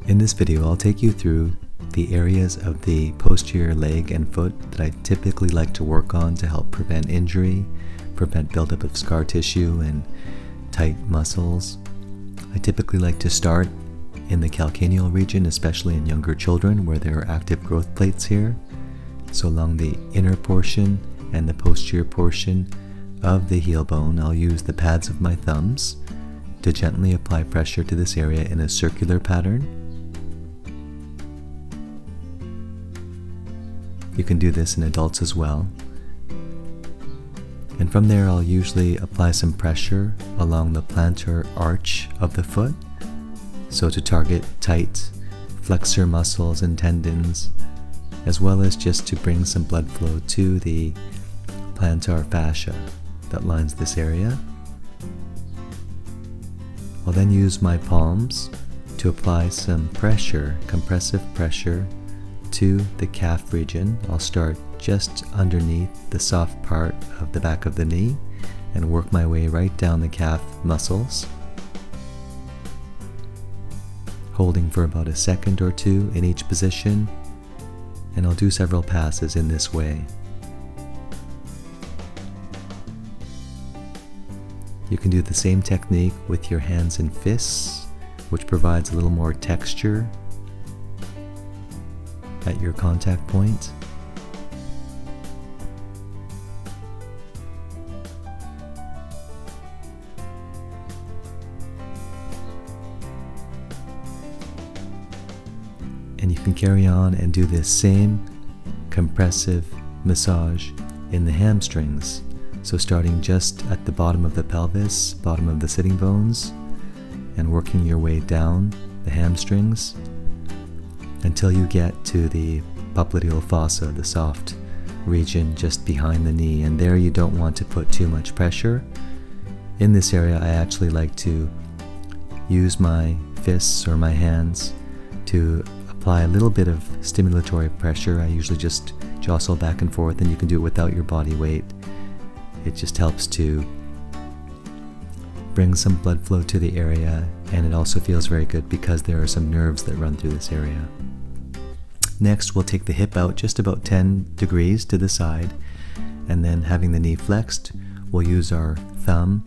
In this video, I'll take you through the areas of the posterior leg and foot that I typically like to work on to help prevent injury, prevent buildup of scar tissue and tight muscles. I typically like to start in the calcaneal region, especially in younger children where there are active growth plates here. So along the inner portion and the posterior portion of the heel bone, I'll use the pads of my thumbs to gently apply pressure to this area in a circular pattern. You can do this in adults as well. And from there, I'll usually apply some pressure along the plantar arch of the foot, so to target tight flexor muscles and tendons, as well as just to bring some blood flow to the plantar fascia that lines this area. I'll then use my palms to apply some pressure, compressive pressure, to the calf region. I'll start just underneath the soft part of the back of the knee and work my way right down the calf muscles, holding for about a second or two in each position, and I'll do several passes in this way. You can do the same technique with your hands and fists, which provides a little more texture at your contact point. And you can carry on and do this same compressive massage in the hamstrings. So starting just at the bottom of the pelvis, bottom of the sitting bones, and working your way down the hamstrings until you get to the popliteal fossa, the soft region just behind the knee. And there you don't want to put too much pressure. In this area, I actually like to use my fists or my hands to apply a little bit of stimulatory pressure. I usually just jostle back and forth, and you can do it without your body weight. It just helps to bring some blood flow to the area, and it also feels very good because there are some nerves that run through this area. Next, we'll take the hip out just about 10 degrees to the side, and then having the knee flexed, we'll use our thumb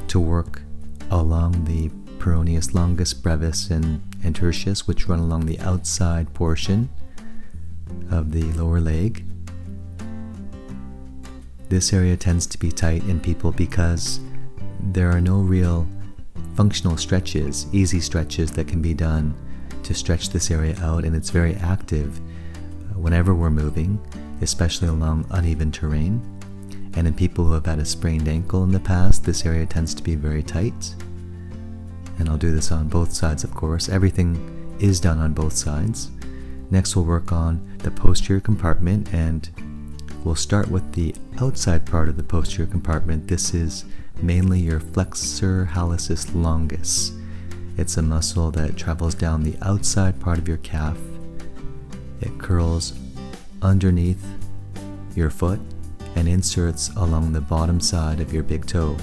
to work along the peroneus longus, brevis, and tertius, which run along the outside portion of the lower leg. This area tends to be tight in people because there are no real functional stretches, easy stretches that can be done to stretch this area out, and it's very active whenever we're moving, especially along uneven terrain. And in people who have had a sprained ankle in the past, this area tends to be very tight. And I'll do this on both sides, of course. Everything is done on both sides. Next, we'll work on the posterior compartment, and we'll start with the outside part of the posterior compartment. This is mainly your flexor hallucis longus. It's a muscle that travels down the outside part of your calf. It curls underneath your foot and inserts along the bottom side of your big toe.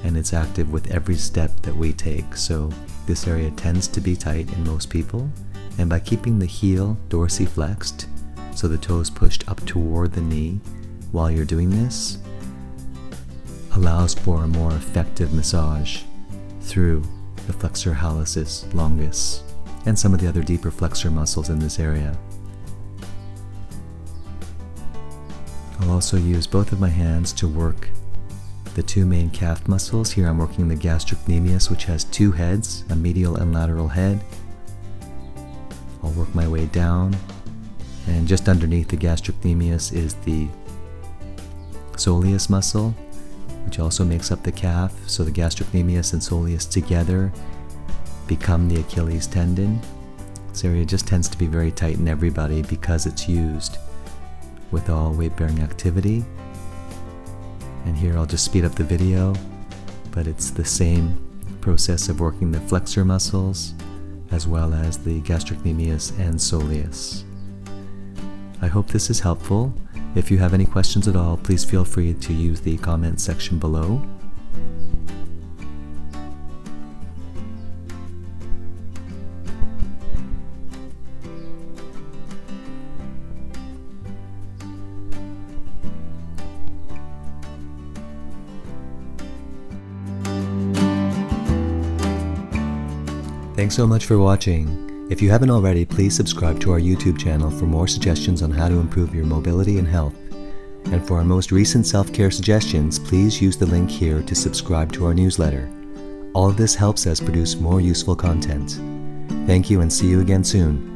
And it's active with every step that we take. So this area tends to be tight in most people. And by keeping the heel dorsiflexed, so the toes pushed up toward the knee while you're doing this, allows for a more effective massage through the flexor hallucis longus and some of the other deeper flexor muscles in this area. I'll also use both of my hands to work the two main calf muscles. Here I'm working the gastrocnemius, which has two heads, a medial and lateral head. I'll work my way down, and just underneath the gastrocnemius is the soleus muscle, which also makes up the calf. So the gastrocnemius and soleus together become the Achilles tendon. This area just tends to be very tight in everybody because it's used with all weight-bearing activity. And here I'll just speed up the video, but it's the same process of working the flexor muscles as well as the gastrocnemius and soleus. I hope this is helpful. If you have any questions at all, please feel free to use the comment section below. Thanks so much for watching. If you haven't already, please subscribe to our YouTube channel for more suggestions on how to improve your mobility and health. And for our most recent self-care suggestions, please use the link here to subscribe to our newsletter. All of this helps us produce more useful content. Thank you and see you again soon.